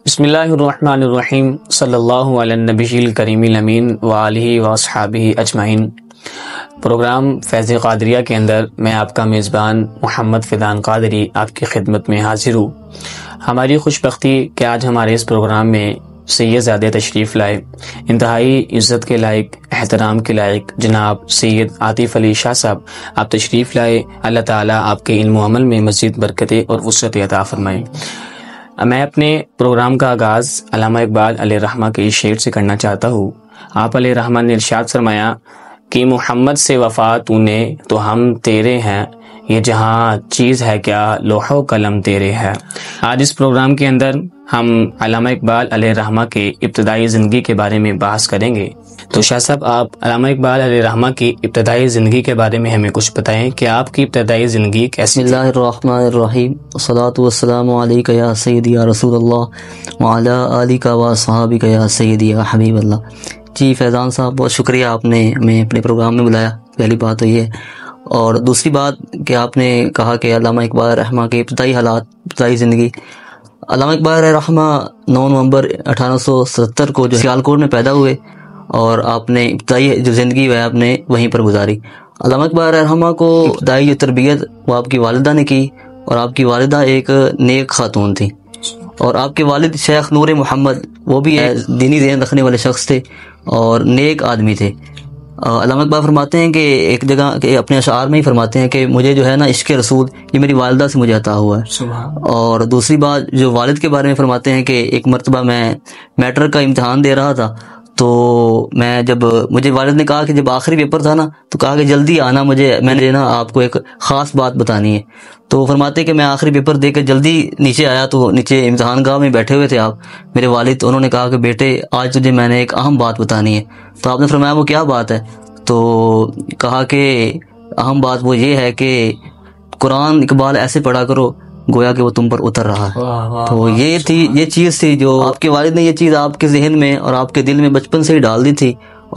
بسم اللہ الرحمن الرحیم صلی اللہ علی النبی الکریم الامین وآلہ واصحابہ اجمعین۔ پروگرام فیض قادریہ کے اندر میں آپ کا میزبان محمد فیضان قادری آپ کی خدمت میں حاضر ہوں۔ ہماری خوش بختی کہ آج ہمارے اس پروگرام میں سید زادہ تشریف لائے، انتہائی عزت کے لائق، احترام کے لائق جناب سید عاطف علی شاہ صاحب آپ تشریف لائے۔ اللہ تعالیٰ آپ کے علم و عمل میں مزید برکتیں اور وسعت عطا فرمائے۔ میں اپنے پروگرام کا آغاز علامہ اقبال علیہ الرحمہ کے شعر سے کرنا چاہتا ہوں۔ آپ علیہ الرحمہ نے ارشاد فرمایا کہ محمد سے وفا تو نے تو ہم تیرے ہیں، یہ جہاں چیز ہے کیا لوح و قلم تیرے ہے۔ آج اس پروگرام کے اندر ہم علامہ اقبال علیہ الرحمہ کے ابتدائی زندگی کے بارے میں بحث کریں گے۔ تو شاہ صاحب، آپ علامہ اقبال علیہ الرحمہ کی ابتدائی زندگی کے بارے میں ہمیں کچھ بتائیں کہ آپ کی ابتدائی زندگی کیسی تھی؟ بسم اللہ الرحمن الرحیم، والصلاۃ والسلام علیک یا سیدی یا رسول اللہ وعلی آلک و اصحابک یا سیدی یا حبیب اللہ۔ جی فیضان صاحب، بہت شکریہ، آپ نے ہمیں اپنے پروگرام میں بلایا، پہلی بات تو یہ ہے۔ اور دوسری بات کہ آپ نے کہا کہ علامہ اقبال رحمہ کے ابتدائی حالات، ابتدائی زندگی۔ علامہ اقبال رحمہ 9 نومبر 1877 کو جو سیالکوٹ میں پیدا ہوئے، اور آپ نے ابتدائی جو زندگی ہے آپ نے وہیں پر گزاری۔ علامہ اقبال رحمہ کو ابتدائی جو تربیت وہ آپ کی والدہ نے کی، اور آپ کی والدہ ایک نیک خاتون تھی، اور آپ کے والد شیخ نور محمد وہ بھی دینی ذہن رکھنے والے شخص تھے اور نیک آدمی تھے۔ علامہ اقبال فرماتے ہیں کہ ایک جگہ کہ اپنے اشعار میں ہی فرماتے ہیں کہ مجھے جو ہے نا عشق رسول یہ میری والدہ سے مجھے عطا ہوا ہے۔ اور دوسری بات جو والد کے بارے میں فرماتے ہیں کہ ایک مرتبہ میں میٹرک کا امتحان دے رہا تھا، تو میں جب مجھے والد نے کہا کہ جب آخری پیپر تھا نا تو کہا کہ جلدی آنا، میں نے نا آپ کو ایک خاص بات بتانی ہے۔ تو فرماتے کہ میں آخری پیپر دے کے جلدی نیچے آیا، تو نیچے امتحان گاہ میں بیٹھے ہوئے تھے آپ میرے والد، انہوں نے کہا کہ بیٹے آج تجھے میں نے ایک اہم بات بتانی ہے۔ تو آپ نے فرمایا وہ کیا بات ہے؟ تو کہا کہ اہم بات وہ یہ ہے کہ قرآن اقبال ایسے پڑھا کرو گویا کہ وہ تم پر اتر رہا ہے۔ تو یہ چیز تھی جو آپ کے والد نے یہ چیز آپ کے ذہن میں اور آپ کے دل میں بچپن سے ہی ڈال دی تھی،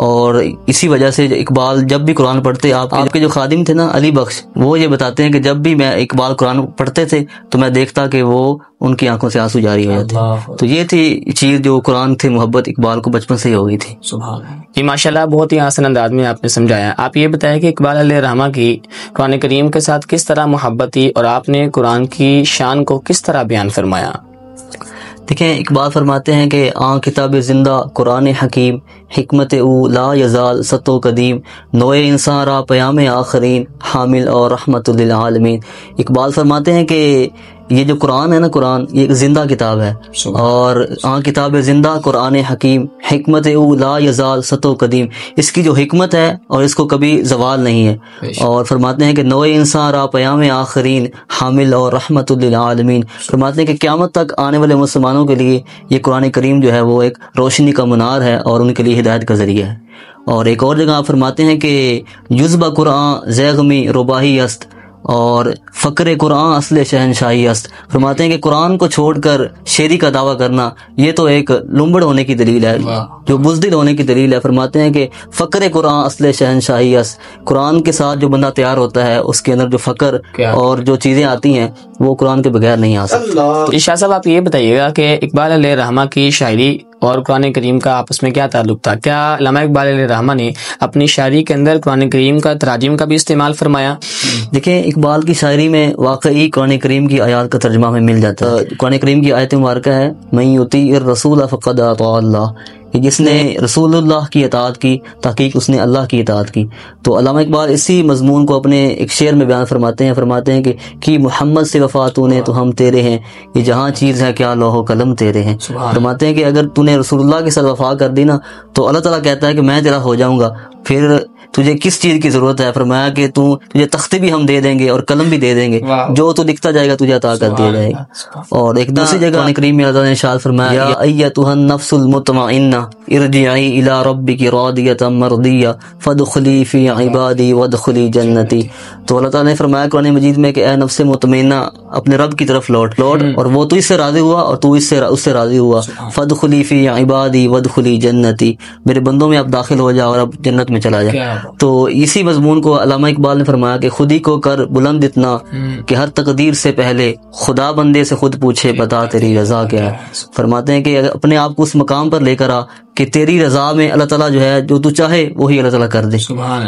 اور اسی وجہ سے اقبال جب بھی قرآن پڑھتے، آپ کے جو خادم تھے نا علی بخش، وہ یہ بتاتے ہیں کہ جب بھی میں اقبال قرآن پڑھتے تھے تو میں دیکھتا کہ وہ ان کی آنکھوں سے آنسو جاری ہو جاتے۔ تو یہ تھی چیز جو قرآن سے محبت اقبال کو بچپن سے ہی ہو گئی تھی۔ جی ماشاء اللہ، بہت ہی آسان انداز میں آپ نے سمجھایا۔ آپ یہ بتائیں کہ اقبال علیہ الرحمہ کی قرآن کریم کے ساتھ کس طرح محبت تھی، اور آپ نے قرآن کی شان کو کس طرح بیان فرمایا؟ دیکھیں، اقبال فرماتے ہیں کہ آن کتاب زندہ قرآن حکیم، حکمت او لا یزال ست و قدیم، نوع انسان را پیام آخرین، حامل اور رحمت للعالمین۔ اقبال فرماتے ہیں کہ یہ جو قرآن ہے نا، قرآن یہ ایک زندہ کتاب ہے، اور آن کتاب زندہ قرآن حکیم، حکمت او لا یزال ست و قدیم، اس کی جو حکمت ہے اور اس کو کبھی زوال نہیں ہے۔ اور فرماتے ہیں کہ نوع انسان را پیام آخرین، حامل اور رحمت للعالمین۔ فرماتے ہیں کہ قیامت تک آنے والے مسلمانوں کے لیے یہ قرآن کریم جو ہے وہ ایک روشنی کا منار ہے اور ان کے لیے ہدایت کا ذریعہ ہے۔ اور ایک اور جگہ آپ فرماتے ہیں کہ جزب قرآن زیغمی رباہی است، اور فقر قرآن اصل شہنشاہی است۔ فرماتے ہیں کہ قرآن کو چھوڑ کر شیری کا دعویٰ کرنا یہ تو ایک لمبڑ ہونے کی دلیل ہے، جو بزدل ہونے کی دلیل ہے۔ فرماتے ہیں کہ فقر قرآن اصل شہنشاہی است، قرآن کے ساتھ جو بندہ تیار ہوتا ہے اس کے اندر جو فقر اور جو چیزیں آتی ہیں وہ قرآن کے بغیر نہیں آ سکتی۔ شاہ صاحب، آپ یہ بتائیے گا کہ اقبال علیہ الرحمہ کی شاعری اور قرآن کریم کا آپس میں کیا تعلق تھا؟ کیا علامہ اقبال علیہ الرحمہ نے اپنی شاعری کے اندر قرآن کریم کا تراجم کا بھی استعمال فرمایا؟ دیکھیں، اقبال کی شاعری میں واقعی قرآن کریم کی آیات کا ترجمہ ہمیں مل جاتا ہے۔ قرآن کریم کی آیت مبارکہ ہے من یطیع الرسول فقد اطاع اللہ، کہ جس نے رسول اللہ کی اطاعت کی تحقیق اس نے اللہ کی اطاعت کی۔ تو علامہ اقبال اسی مضمون کو اپنے ایک شعر میں بیان فرماتے ہیں کہ محمد سے وفا تو نے تو ہم تیرے ہیں، یہ جہاں چیز ہے کیا لوح و قلم تیرے ہیں۔ فرماتے ہیں کہ اگر تو نے رسول اللہ کے ساتھ وفا کر دی نا تو اللہ تعالیٰ کہتا ہے کہ میں تیرا ہو جاؤں گا، پھر تجھے کس چیز کی ضرورت ہے؟ فرمایا کہ تجھے تختی بھی ہم دے دیں گے اور قلم بھی دے دیں گے، جو تو لکھتا جائے گا تجھے عطا کر دیا جائے گا۔ اور ایک دوسری جگہ قرآن کریم میں اللہ نے ارشاد فرمایا یا ایتھا النفس المطمئنہ ارجعی الی ربک راضیۃ مرضیہ فادخلی فی عبادی وادخلی جنتی۔ تو اللہ تعالیٰ نے فرمایا قرآن مجید میں کہ اے نفس مطمئنہ اپنے رب کی طرف لوٹ، اور وہ تو اس سے راضی ہوا اور تو اس سے راضی ہوا۔ فادخلی فی عبادی وادخلی جنتی، میرے بندوں میں اب داخل ہو جا اور اب جنت میں چلا جا۔ تو اسی مضمون کو علامہ اقبال نے فرمایا کہ خود ہی کو کر بلند اتنا کہ ہر تقدیر سے پہلے خدا بندے سے خود پوچھے بتا تیری رضا کیا ہے. فرماتے ہیں کہ اپنے آپ کو اس مقام پر لے کر آ کہ تیری رضا میں اللہ تعالیٰ جو ہے جو تو چاہے وہی اللہ تعالیٰ کر دے.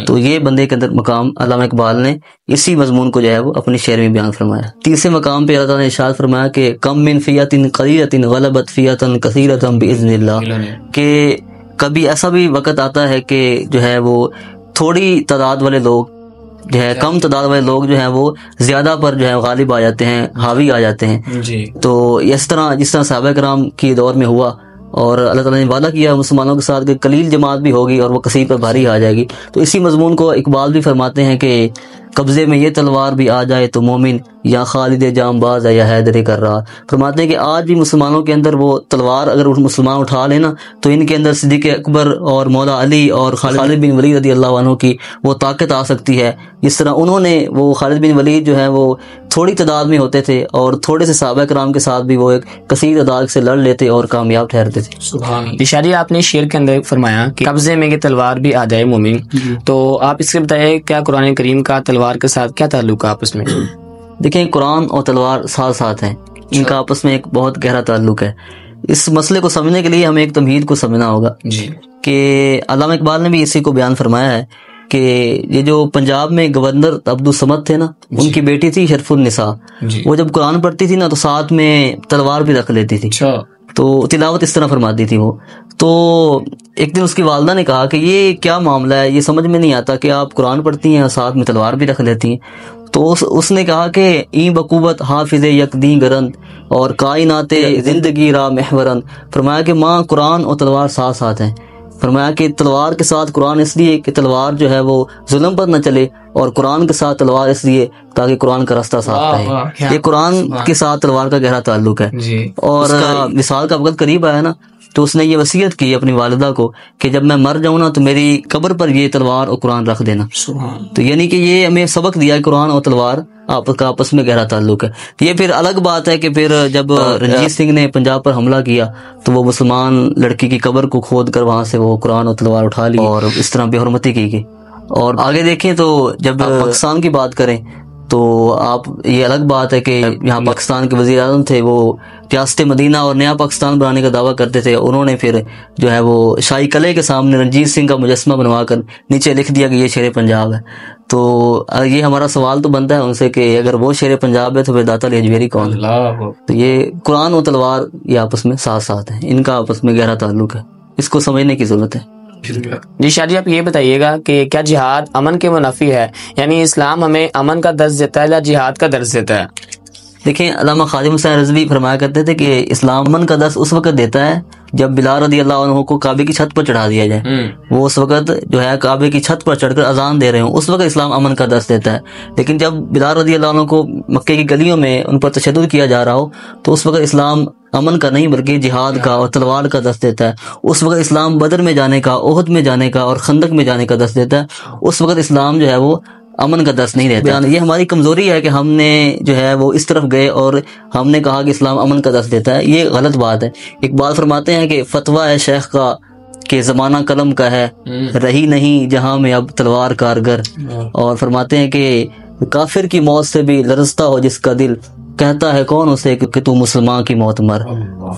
تو یہ بندے کے اندر مقام علامہ اقبال نے اسی مضمون کو جو ہے وہ اپنی شعر میں بیان فرمایا. تیسرے مقام پہ اللہ تعالیٰ نے ارشاد فرمایا کہ کم من فیۃ قلیلۃ غلبت فیۃ کثیرۃ باذن اللہ، کہ کبھی ایسا بھی وقت آتا ہے کہ جو ہے وہ تھوڑی تعداد والے لوگ جو ہے کم تعداد والے لوگ جو ہیں وہ زیادہ پر جو ہے غالب آ جاتے ہیں، حاوی آ جاتے ہیں. تو اس طرح جس طرح صحابہ کرام کی دور میں ہوا اور اللہ تعالیٰ نے وعدہ کیا مسلمانوں کے ساتھ کہ قلیل جماعت بھی ہوگی اور وہ کثیر پر بھاری آ جائے گی. تو اسی مضمون کو اقبال بھی فرماتے ہیں کہ قبضے میں یہ تلوار بھی آ جائے تو مومن یا خالد جام باز ہے یا حیدر کر رہا. فرماتے ہیں کہ آج بھی مسلمانوں کے اندر وہ تلوار اگر مسلمان اٹھا لینا تو ان کے اندر صدیق اکبر اور مولا علی اور خالد بن ولید رضی اللہ عنہ کی وہ طاقت آ سکتی ہے جس طرح انہوں نے وہ خالد بن ولید جو ہے وہ تھوڑی تعداد میں ہوتے تھے اور تھوڑے سے صحابہ کرام کے ساتھ بھی وہ ایک کثیر تعداد سے لڑ لیتے اور کامیاب ٹھہرتے تھے. اشاری آپ نے شعر کے اندر فرمایا کہ قبضے میں یہ تلوار بھی آ جائے مومن، تو آپ اس سے بتائیں کیا قرآن کریم کا تلوار کے ساتھ کیا تعلق ہے آپس میں؟ دیکھیں قرآن اور تلوار ساتھ ساتھ ہیں، ان کا آپس میں ایک بہت گہرا تعلق ہے. اس مسئلے کو سمجھنے کے لیے ہمیں ایک تمہید کو سمجھنا ہوگا کہ علامہ اقبال نے بھی اسی کو بیان فرمایا ہے کہ یہ جو پنجاب میں گورنر عبدالصمد تھے نا، ان کی بیٹی تھی شرف النساء، وہ جب قرآن پڑھتی تھی نا تو ساتھ میں تلوار بھی رکھ لیتی تھی، تو تلاوت اس طرح فرماتی تھی وہ. تو ایک دن اس کی والدہ نے کہا کہ یہ کیا معاملہ ہے، یہ سمجھ میں نہیں آتا کہ آپ قرآن پڑھتی ہیں اور ساتھ میں تلوار بھی رکھ لیتی ہیں. تو اس نے کہا کہ این بقوت حافظ یکدیں گرند اور کائنات زندگی را محورند. فرمایا کہ ماں قرآن اور تلوار ساتھ ساتھ ہیں. فرمایا کہ تلوار کے ساتھ قرآن اس لیے کہ تلوار جو ہے وہ ظلم پر نہ چلے، اور قرآن کے ساتھ تلوار اس لیے تاکہ قرآن کا راستہ صاف رہے. یہ قرآن کے ساتھ تلوار کا گہرا تعلق ہے. اور وصال کا وقت قریب آیا نا تو اس نے یہ وصیت کی اپنی والدہ کو کہ جب میں مر جاؤں نا تو میری قبر پر یہ تلوار اور قرآن رکھ دینا. تو یعنی کہ یہ ہمیں سبق دیا قرآن اور تلوار کا آپس میں گہرا تعلق ہے. یہ پھر الگ بات ہے کہ پھر جب رنجیت سنگھ نے پنجاب پر حملہ کیا تو وہ مسلمان لڑکی کی قبر کو کھود کر وہاں سے وہ قرآن اور تلوار اٹھا لی اور اس طرح بے حرمتی کی گئی. اور آگے دیکھیں تو جب پاکستان کی بات کریں تو آپ یہ الگ بات ہے کہ یہاں پاکستان کے وزیر اعظم تھے، وہ ریاست مدینہ اور نیا پاکستان بنانے کا دعویٰ کرتے تھے. انہوں نے پھر جو ہے وہ شاہی قلعے کے سامنے رنجیت سنگھ کا مجسمہ بنوا کر نیچے لکھ دیا کہ یہ شیر پنجاب ہے. تو یہ ہمارا سوال تو بنتا ہے ان سے کہ اگر وہ شیر پنجاب ہے تو پھر داتا علی اجمیری کون ہے؟ تو یہ قرآن و تلوار یہ آپس میں ساتھ ساتھ ہیں، ان کا آپس میں گہرا تعلق ہے، اس کو سمجھنے کی ضرورت ہے. جی شاہ جی آپ یہ بتائیے گا کہ کیا جہاد امن کے منافی ہے، یعنی اسلام ہمیں امن کا درس دیتا ہے یا جہاد کا درس دیتا ہے؟ دیکھیں علامہ خادم حسین رضوی فرمایا کرتے تھے کہ اسلام امن کا درس اس وقت دیتا ہے جب بلال رضی اللہ عنہ کو کعبے کی چھت پر چڑھا دیا جائے. وہ اس وقت جو ہے کعبے کی چھت پر چڑھ کر اذان دے رہے ہوں، اس وقت اسلام امن کا درس دیتا ہے. لیکن جب بلال رضی اللہ عنہ کو مکے کی گلیوں میں ان پر تشدد کیا جا رہا ہو تو اس وقت اسلام امن کا نہیں بلکہ جہاد کا اور تلوار کا درس دیتا ہے. اس وقت اسلام بدر میں جانے کا، احد میں جانے کا اور خندق میں جانے کا درس دیتا ہے. اس وقت اسلام جو ہے وہ امن کا درس نہیں دیتا. یہ ہماری کمزوری ہے کہ ہم نے جو ہے وہ اس طرف گئے اور ہم نے کہا کہ اسلام امن کا درس دیتا ہے، یہ غلط بات ہے. اقبال فرماتے ہیں کہ فتویٰ ہے شیخ کا کہ زمانہ قلم کا ہے، رہی نہیں جہاں میں اب تلوار کارگر. اور فرماتے ہیں کہ کافر کی موت سے بھی لرزتا ہو جس کا دل، کہتا ہے کون اسے کہ تو مسلمان کی موت مر.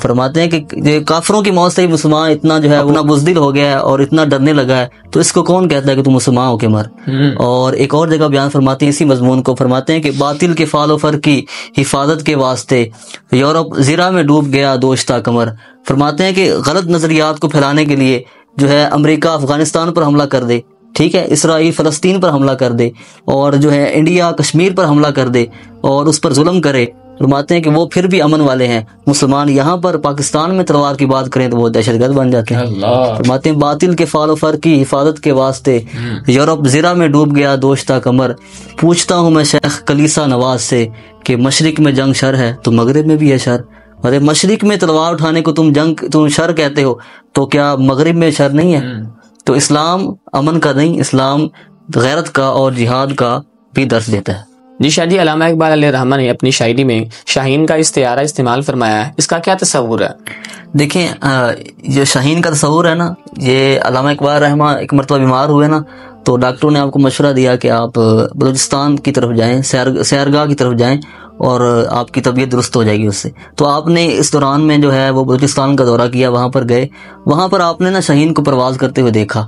فرماتے ہیں کہ کافروں کی موت سے ہی مسلمان اتنا جو ہے اپنا بزدل ہو گیا ہے اور اتنا ڈرنے لگا ہے، تو اس کو کون کہتا ہے کہ تو مسلمان ہو کے مر. اور ایک اور جگہ بیان فرماتے ہیں اسی مضمون کو، فرماتے ہیں کہ باطل کے فال و فر کی حفاظت کے واسطے یورپ زرہ میں ڈوب گیا دوشتا کمر. فرماتے ہیں کہ غلط نظریات کو پھیلانے کے لیے جو ہے امریکہ افغانستان پر حملہ کر دے، ٹھیک ہے، اسرائیل فلسطین پر حملہ کر دے، اور جو ہے انڈیا کشمیر پر حملہ کر دے اور اس پر ظلم کرے. فرماتے ہیں کہ وہ پھر بھی امن والے ہیں. مسلمان یہاں پر پاکستان میں تلوار کی بات کریں تو وہ دہشت گرد بن جاتے ہیں. فرماتے ہیں باطل کے فال و فر کی حفاظت کے واسطے یورپ زرہ میں ڈوب گیا دوشتا کمر. پوچھتا ہوں میں شیخ کلیسا نواز سے کہ مشرق میں جنگ شر ہے تو مغرب میں بھی ہے شر. ارے مشرق میں تلوار اٹھانے کو تم شر کہتے ہو تو کیا مغرب میں شر نہیں ہے؟ تو اسلام امن کا نہیں، اسلام غیرت کا اور جہاد کا بھی درس دیتا ہے. جی شاہ جی علامہ اقبال علیہ الرحمہ نے اپنی شاعری میں شاہین کا استعارہ استعمال فرمایا ہے، اس کا کیا تصور ہے؟ دیکھیں جو شاہین کا تصور ہے نا، یہ علامہ اقبال رحمہ ایک مرتبہ بیمار ہوئے نا تو ڈاکٹروں نے آپ کو مشورہ دیا کہ آپ بلوچستان کی طرف جائیں، سیرگاہ کی طرف جائیں اور آپ کی طبیعت درست ہو جائے گی اس سے۔ تو آپ نے اس دوران میں جو ہے وہ بلوچستان کا دورہ کیا، وہاں پر گئے، وہاں پر آپ نے نا شاہین کو پرواز کرتے ہوئے دیکھا۔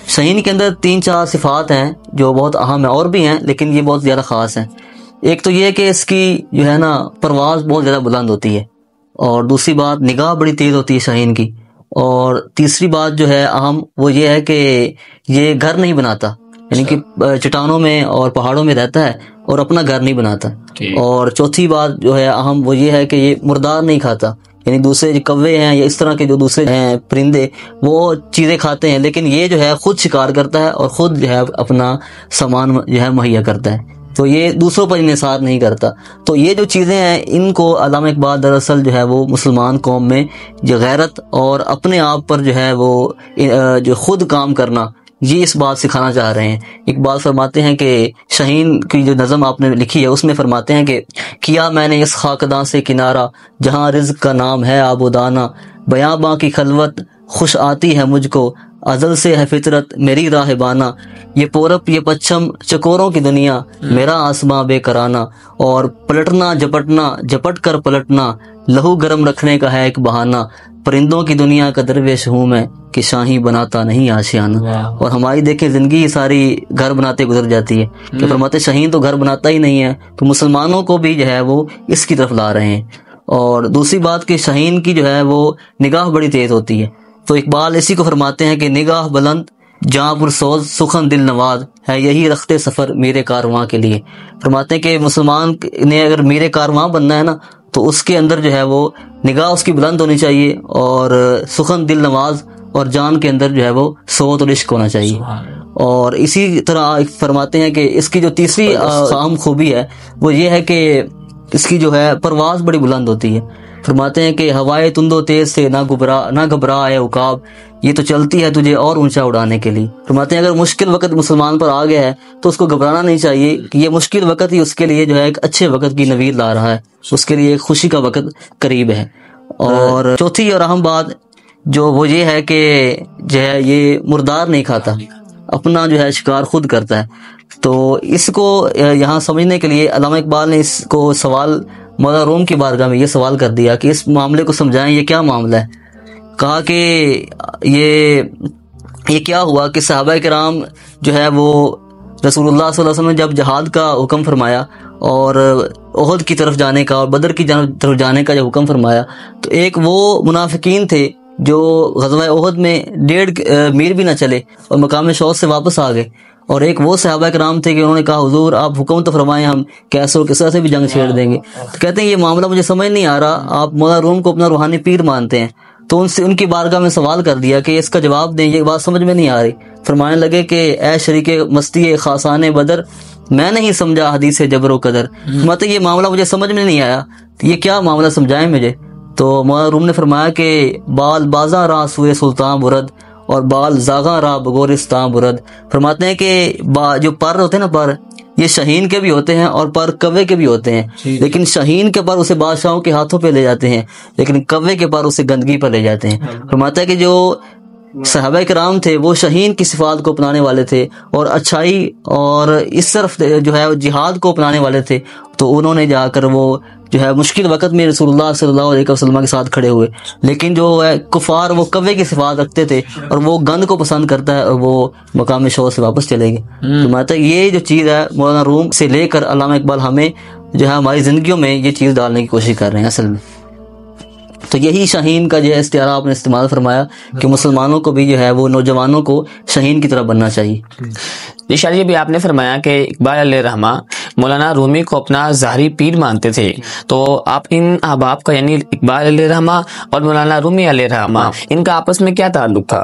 شاہین کے اندر 3-4 صفات ہیں جو بہت اہم ہیں، اور بھی ہیں لیکن یہ بہت زیادہ خاص ہیں۔ ایک تو یہ کہ اس کی جو ہے نا پرواز بہت زیادہ بلند ہوتی ہے، اور دوسری بات نگاہ بڑی تیز ہوتی ہے شاہین کی، اور تیسری بات جو ہے اہم وہ یہ ہے کہ یہ گھر نہیں بناتا، یعنی کہ چٹانوں میں اور پہاڑوں میں رہتا ہے اور اپنا گھر نہیں بناتا۔ اور چوتھی بات جو ہے اہم وہ یہ ہے کہ یہ مردار نہیں کھاتا، یعنی دوسرے جو کوے ہیں یا اس طرح کے جو دوسرے ہیں پرندے وہ چیزیں کھاتے ہیں، لیکن یہ جو ہے خود شکار کرتا ہے اور خود جو ہے اپنا سامان جو ہے مہیا کرتا ہے، تو یہ دوسروں پر انحصار نہیں کرتا۔ تو یہ جو چیزیں ہیں ان کو علامہ اقبال دراصل جو ہے وہ مسلمان قوم میں جو غیرت اور اپنے آپ پر جو ہے وہ جو خود کام کرنا، یہ اس بات سکھانا چاہ رہے ہیں۔ اقبال فرماتے ہیں کہ شاہین کی جو نظم آپ نے لکھی ہے اس میں فرماتے ہیں کہ کیا میں نے اس خاکداں سے کنارہ جہاں رزق کا نام ہے آب و دانہ، بیاباں کی خلوت خوش آتی ہے مجھ کو، ازل سے ہے فطرت میری راہ بانا، یہ پورب یہ پچھم چکوروں کی دنیا میرا آسماں بے کرانہ، اور پلٹنا جپٹنا جپٹ کر پلٹنا لہو گرم رکھنے کا ہے ایک بہانہ، پرندوں کی دنیا کا درویش ہوں میں کہ شاہی بناتا نہیں آشیانہ۔ اور ہماری دیکھیں زندگی ساری گھر بناتے گزر جاتی ہے، کہ فرماتے شاہین تو گھر بناتا ہی نہیں ہے، تو مسلمانوں کو بھی جو ہے وہ اس کی طرف لا رہے ہیں۔ اور دوسری بات کہ شاہین کی جو ہے وہ نگاہ بڑی تیز ہوتی ہے، تو اقبال اسی کو فرماتے ہیں کہ نگاہ بلند جہاں پر سوز سخن دل نواز ہے یہی رختے سفر میرے کارواں کے لیے۔ فرماتے ہیں کہ مسلمان نے اگر میرے کارواں بننا ہے نا تو اس کے اندر جو ہے وہ نگاہ اس کی بلند ہونی چاہیے، اور سخن دل نواز، اور جان کے اندر جو ہے وہ صوت اور عشق ہونا چاہیے۔ اور اسی طرح فرماتے ہیں کہ اس کی جو تیسری اہم خوبی ہے وہ یہ ہے کہ اس کی جو ہے پرواز بڑی بلند ہوتی ہے۔ فرماتے ہیں کہ ہوائے تند و تیز سے نہ گھبرائے عقاب، یہ تو چلتی ہے تجھے اور اونچا اڑانے کے لیے۔ فرماتے ہیں اگر مشکل وقت مسلمان پر آ گیا ہے تو اس کو گھبرانا نہیں چاہیے، کہ یہ مشکل وقت ہی اس کے لیے جو ہے ایک اچھے وقت کی نوید لا رہا ہے، اس کے لیے ایک خوشی کا وقت قریب ہے۔ اور چوتھی اور اہم بات جو وہ یہ ہے کہ جو ہے یہ مردار نہیں کھاتا، اپنا جو ہے شکار خود کرتا ہے۔ تو اس کو یہاں سمجھنے کے لیے علامہ اقبال نے اس کو سوال مولانا روم کی بارگاہ میں یہ سوال کر دیا کہ اس معاملے کو سمجھائیں، یہ کیا معاملہ ہے۔ کہا کہ یہ کیا ہوا کہ صحابہ کرام جو ہے وہ رسول اللہ صلی اللہ علیہ وسلم نے جب جہاد کا حکم فرمایا اور احد کی طرف جانے کا اور بدر کی طرف جانے کا جب حکم فرمایا، تو ایک وہ منافقین تھے جو غزوہ احد میں 1.5 میل بھی نہ چلے اور مقام شوق سے واپس آ گئے، اور ایک وہ صحابہ کرام تھے کہ انہوں نے کہا حضور آپ حکم تو فرمائیں، ہم کیسے اور کس طرح سے بھی جنگ چھیڑ دیں گے۔ تو کہتے ہیں یہ معاملہ مجھے سمجھ نہیں آ رہا، آپ مولانا روم کو اپنا روحانی پیر مانتے ہیں، تو ان کی بارگاہ میں سوال کر دیا کہ اس کا جواب دیں، یہ بات سمجھ میں نہیں آ رہی۔ فرمانے لگے کہ اے شریک مستی خاصان بدر، میں نہیں سمجھا حدیث جبر و قدر، مطلب یہ معاملہ مجھے سمجھ میں نہیں آیا، یہ کیا معاملہ سمجھائیں مجھے۔ تو مولانا روم نے فرمایا کہ بال بازاں راہ سوئے سلطان برد اور بال زاغاں راہ بگورستان برد۔ فرماتے ہیں کہ جو پر ہوتے ہیں نا، پر یہ شاہین کے بھی ہوتے ہیں اور پر کوے کے بھی ہوتے ہیں، لیکن شاہین کے پر اسے بادشاہوں کے ہاتھوں پہ لے جاتے ہیں، لیکن کوے کے پر اسے گندگی پر لے جاتے ہیں۔ فرماتا ہے کہ جو صحابہ کرام تھے وہ شاہین کی صفات کو اپنانے والے تھے اور اچھائی اور اس طرف جو ہے جہاد کو اپنانے والے تھے، تو انہوں نے جا کر وہ جو ہے مشکل وقت میں رسول اللہ صلی اللہ علیہ وسلم کے ساتھ کھڑے ہوئے، لیکن جو ہے کفار وہ کوے کی صفات رکھتے تھے اور وہ گند کو پسند کرتا ہے اور وہ مقام شوق سے واپس چلے گئے۔ تو مطلب یہ جو چیز ہے مولانا روم سے لے کر علامہ اقبال ہمیں جو ہے ہماری زندگیوں میں یہ چیز ڈالنے کی کوشش کر رہے ہیں اصل میں۔ تو یہی شاہین کا جو ہے استعارہ آپ نے استعمال فرمایا کہ مسلمانوں کو بھی جو ہے وہ نوجوانوں کو شاہین کی طرح بننا چاہیے۔ جی شاہ جی، بھی آپ نے فرمایا کہ اقبال علیہ رحمہ مولانا رومی کو اپنا ظاہری پیر مانتے تھے، تو آپ ان احباب کا یعنی اقبال علیہ رحمہ اور مولانا رومی علیہ رحمہ ان کا آپس میں کیا تعلق تھا؟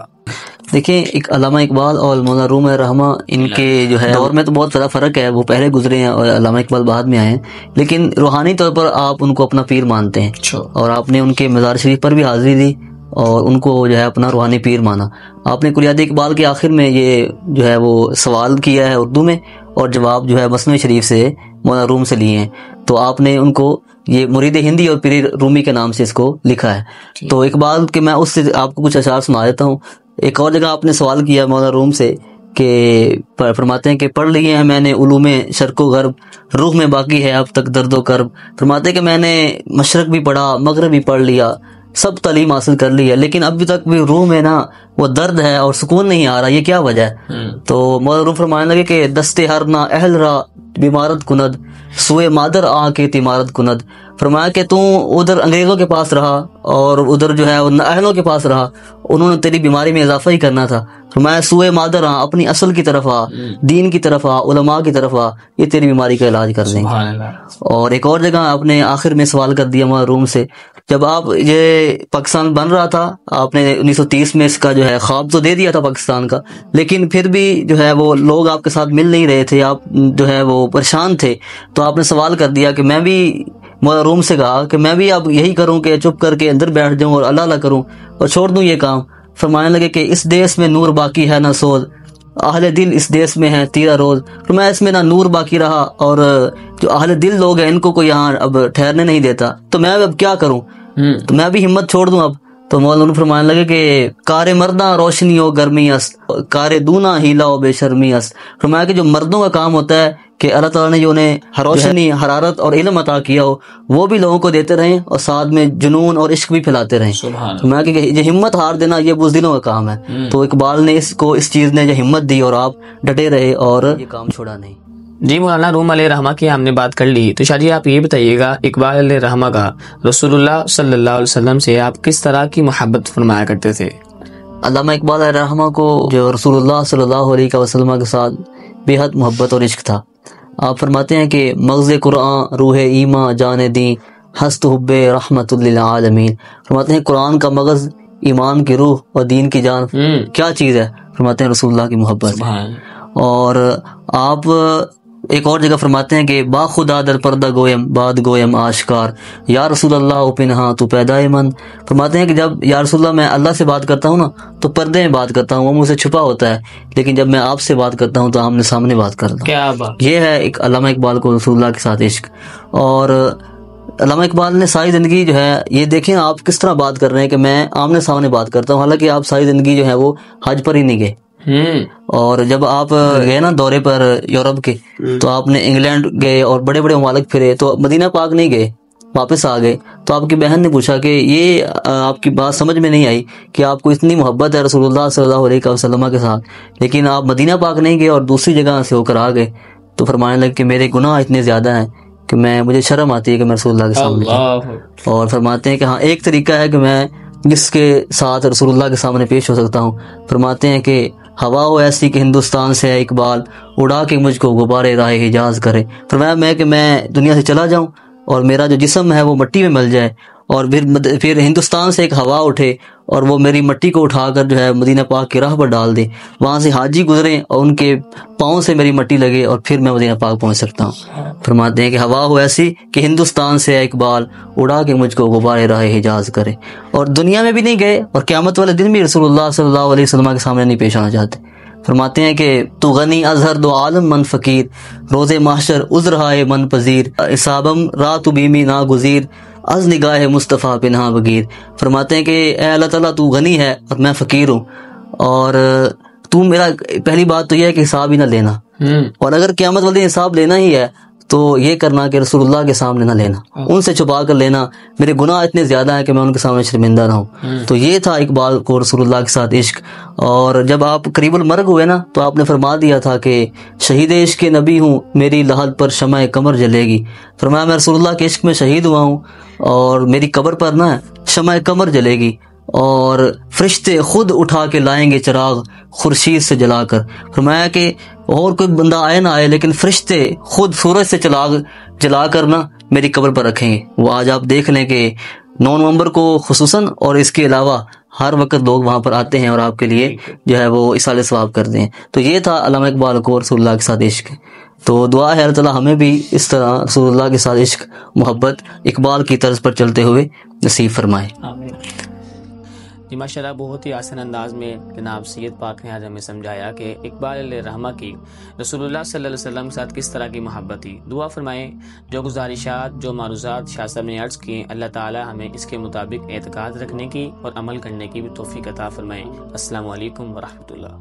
دیکھیں ایک علامہ اقبال اور مولانا روم رحمہ ان کے جو ہے دور میں تو بہت زیادہ فرق ہے، وہ پہلے گزرے ہیں اور علامہ اقبال بعد میں آئے ہیں، لیکن روحانی طور پر آپ ان کو اپنا پیر مانتے ہیں اور آپ نے ان کے مزار شریف پر بھی حاضری دی اور ان کو جو ہے اپنا روحانی پیر مانا۔ آپ نے کلیات اقبال کے آخر میں یہ جو ہے وہ سوال کیا ہے اردو میں، اور جواب جو ہے مثنوی شریف سے مولانا روم سے لیے ہیں، تو آپ نے ان کو یہ مرید ہندی اور پیر رومی کے نام سے اس کو لکھا ہے۔ تو اقبال کے میں اس سے آپ کو کچھ اشعار سنا دیتا ہوں۔ ایک اور جگہ آپ نے سوال کیا مولانا روم سے کہ فرماتے ہیں کہ پڑھ لیے ہیں میں نے علوم شرق و غرب، روح میں باقی ہے اب تک درد و کرب. فرماتے ہیں کہ میں نے مشرق بھی پڑھا، مغرب بھی پڑھ لیا، سب تعلیم حاصل کر لی ہے، لیکن ابھی تک بھی روح میں نا وہ درد ہے اور سکون نہیں آ رہا، یہ کیا وجہ ہے؟ تو مولانا روم فرمانے لگے کہ دستے ہر نہ اہل را بیمارت کند، سوئے مادر آ کے تیمارت کند. فرمایا کہ تو ادھر انگریزوں کے پاس رہا اور ادھر جو ہے ان اہلوں کے پاس رہا، انہوں نے تیری بیماری میں اضافہ ہی کرنا تھا. فرمایا سوئے مادر آ، اپنی اصل کی طرف آ، دین کی طرف آ، علماء کی طرف آ، یہ تیری بیماری کا علاج کر دیں گے. اور ایک اور جگہ آپ نے آخر میں سوال کر دیا مولانا روم سے، جب آپ یہ پاکستان بن رہا تھا آپ نے 1930 میں اس کا جو ہے خواب تو دے دیا تھا پاکستان کا، لیکن پھر بھی جو ہے وہ لوگ آپ کے ساتھ مل نہیں رہے تھے، آپ جو ہے وہ پریشان تھے. تو آپ نے سوال کر دیا کہ میں بھی مولانا روم سے کہا کہ میں بھی اب یہی کروں کہ چپ کر کے اندر بیٹھ جاؤں اور اللہ اللہ کروں اور چھوڑ دوں یہ کام. فرمانے لگے کہ اس دیس میں نور باقی ہے نہ سوز، اہل دل اس دیس میں ہے تیرا روز. فرمایا اس میں نہ نور باقی رہا اور جو اہل دل لوگ ہیں ان کو کوئی یہاں اب ٹھہرنے نہیں دیتا، تو میں اب کیا کروں؟ تو میں بھی ہمت چھوڑ دوں اب. تو مولانا فرمانے لگے کہ کار مرداں روشنی ہو گرمی اس، کار دونا ہیلا ہو بے شرمی اس. فرمایا کہ جو مردوں کا کام ہوتا ہے کہ اللہ تعالیٰ نے جو انہیں روشنی، حرارت اور علم عطا کیا ہو وہ بھی لوگوں کو دیتے رہیں اور ساتھ میں جنون اور عشق بھی پھیلاتے رہیں. فرمایا کہ یہ ہمت ہار دینا یہ بزدلوں کا کام ہے. تو اقبال نے اس چیز نے جو ہمت دی اور آپ ڈٹے رہے اور یہ کام چھوڑا نہیں. جی مولانا روم علیہ رحمہ کی ہم نے بات کر لی، تو شاہ آپ یہ بتائیے گا اقبال علیہ رحمہ کا رسول اللہ صلی اللہ علیہ وسلم سے آپ کس طرح کی محبت فرمایا کرتے تھے؟ علامہ اقبال علیہ رحمہ کو جو رسول اللہ صلی اللہ علیہ وسلم کے ساتھ بے حد محبت اور عشق تھا. آپ فرماتے ہیں کہ مغز قرآن روح ایمان جان دیں ہست حب رحمت للعالمین. فرماتے ہیں قرآن کا مغز، ایمان کی روح اور دین کی جان کیا چیز ہے؟ فرماتے ہیں رسول اللہ کی محبت. اور آپ ایک اور جگہ فرماتے ہیں کہ با خدا در پردہ گویم باد گویم آشکار، یا رسول اللہ او پنہاں تو پیدائے من. فرماتے ہیں کہ جب یا رسول اللہ میں اللہ سے بات کرتا ہوں نا تو پردے میں بات کرتا ہوں، وہ مجھ سے چھپا ہوتا ہے، لیکن جب میں آپ سے بات کرتا ہوں تو آمنے سامنے بات کرتا ہوں. کیا بات! یہ ہے ایک علامہ اقبال کو رسول اللہ کے ساتھ عشق. اور علامہ اقبال نے ساری زندگی جو ہے یہ دیکھیں آپ کس طرح بات کر رہے ہیں کہ میں آمنے سامنے بات کرتا ہوں، حالانکہ آپ ساری زندگی جو ہے وہ حج پر ہی نہیں گئے. اور جب آپ گئے نا دورے پر یورپ کے تو آپ نے انگلینڈ گئے اور بڑے بڑے ممالک پھرے، تو مدینہ پاک نہیں گئے، واپس آ گئے. تو آپ کی بہن نے پوچھا کہ یہ آپ کی بات سمجھ میں نہیں آئی کہ آپ کو اتنی محبت ہے رسول اللہ صلی اللہ علیہ وسلم کے ساتھ، لیکن آپ مدینہ پاک نہیں گئے اور دوسری جگہ سے ہو کر آ گئے. تو فرمانے لگے کہ میرے گناہ اتنے زیادہ ہیں کہ مجھے شرم آتی ہے کہ میں رسول اللہ کے سامنے جاؤں. اور فرماتے ہیں کہ ہاں ایک طریقہ ہے کہ میں جس کے ساتھ رسول اللہ کے سامنے پیش ہو سکتا ہوں. فرماتے ہیں کہ ہوا ہو ایسی کہ ہندوستان سے ہے اقبال، اڑا کے مجھ کو غبارے راہ حجاز کرے. فرمایا کہ میں دنیا سے چلا جاؤں اور میرا جو جسم ہے وہ مٹی میں مل جائے اور پھر ہندوستان سے ایک ہوا اٹھے اور وہ میری مٹی کو اٹھا کر جو ہے مدینہ پاک کی راہ پر ڈال دے، وہاں سے حاجی گزریں اور ان کے پاؤں سے میری مٹی لگے اور پھر میں مدینہ پاک پہنچ سکتا ہوں. فرماتے ہیں کہ ہوا ہو ایسی کہ ہندوستان سے ہے اقبال، اڑا کے مجھ کو غبارے راہ حجاز کرے. اور دنیا میں بھی نہیں گئے اور قیامت والے دن بھی رسول اللہ صلی اللہ علیہ وسلم کے سامنے نہیں پیش آنا چاہتے. فرماتے ہیں کہ تو غنی ازہر دو عالم من فقیر، روز محشر عذرہائے من پذیر، حسابم رات بیمی ناگزیر، از نگاہ مصطفیٰ پنہا بگیر. فرماتے ہیں کہ اے اللہ تعالیٰ تو غنی ہے اور میں فقیر ہوں، اور تو میرا پہلی بات تو یہ ہے کہ حساب ہی نہ لینا، اور اگر قیامت والے حساب لینا ہی ہے تو یہ کرنا کہ رسول اللہ کے سامنے نہ لینا، ان سے چھپا کر لینا. میرے گناہ اتنے زیادہ ہیں کہ میں ان کے سامنے شرمندہ رہوں. تو یہ تھا اقبال کو رسول اللہ کے ساتھ عشق. اور جب آپ قریب المرگ ہوئے نا تو آپ نے فرما دیا تھا کہ شہید عشق نبی ہوں، میری لحد پر شمع قمر جلے گی. فرمایا میں رسول اللہ کے عشق میں شہید ہوا ہوں اور میری قبر پر نا شمع قمر جلے گی اور فرشتے خود اٹھا کے لائیں گے چراغ خورشید سے جلا کر. فرمایا کہ اور کوئی بندہ آئے نہ آئے لیکن فرشتے خود سورج سے چراغ جلا کر نا میری قبر پر رکھیں گے. وہ آج آپ دیکھ لیں کہ 9 نومبر کو خصوصاً اور اس کے علاوہ ہر وقت لوگ وہاں پر آتے ہیں اور آپ کے لیے جو ہے وہ اصالہ ثواب کرتے ہیں. تو یہ تھا علامہ اقبال کو رسول اللہ کے ساتھ عشق. تو دعا ہے اللہ تعالیٰ ہمیں بھی اس طرح رسول اللہ کے ساتھ عشق محبت اقبال کی طرز پر چلتے ہوئے نصیب فرمائے. جی ماشاء اللہ، بہت ہی آسان انداز میں جناب سید پاک نے آج ہمیں سمجھایا کہ اقبال علیہ رحمہ کی رسول اللہ صلی اللہ علیہ وسلم کے ساتھ کس طرح کی محبت تھی. دعا فرمائیں جو گزارشات جو معروضات شاہ صاحب نے عرض کی، اللہ تعالی ہمیں اس کے مطابق اعتقاد رکھنے کی اور عمل کرنے کی بھی توفیق عطا فرمائیں. السلام علیکم ورحمۃ اللہ.